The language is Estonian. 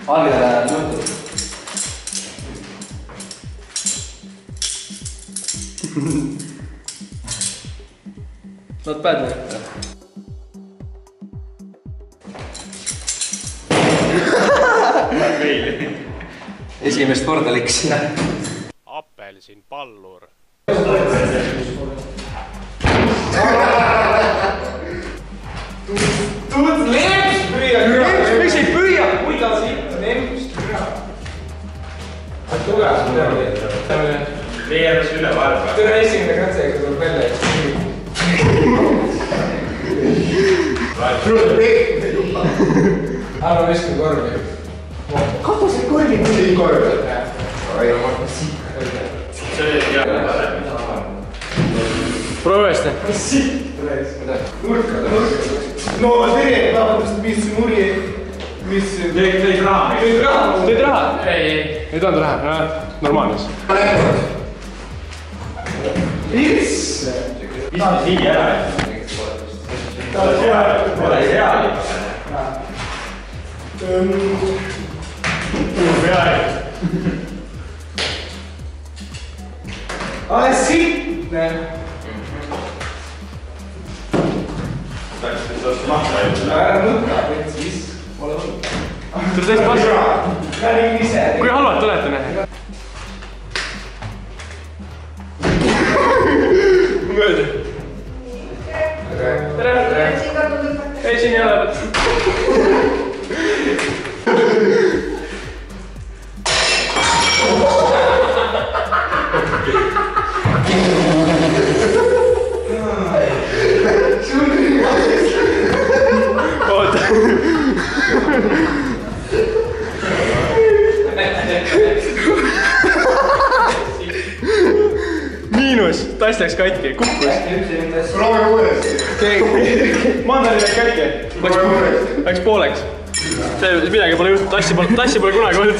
Allele juhtud. Not bad, man. Esimest korda läks. Apelsin pallur. Tuud lemps püüa! Miks ei püüa? Kuidas lemps püüa? Tugev sul teha. Veeras üle vaeva. Töö esimene katsega tuleb välja. Arva viskab korvi. Kapu see korvi kui korvi. See oli hea. Proovi uuesti. Nurka. No tegelikult tahavad, mis muri, mis... Tõid raha. Tõid raha? Ei toonud raha. Normaalnes. Isse! Mis siia ära? Ole hea. Peaaegu. Ale siitne! Ära mõtta, et siis ole mõtta. Tule täis passi. Kui halvad te olete, mehe? Mööda. Tere! Ei, siin ei ole. Oota. Miinus, tass läks katki, kukkus. Proovime uuesti. Mandari läks katki. Läks pooleks. See midagi pole juhtunud, tassi pole kunagi olnud.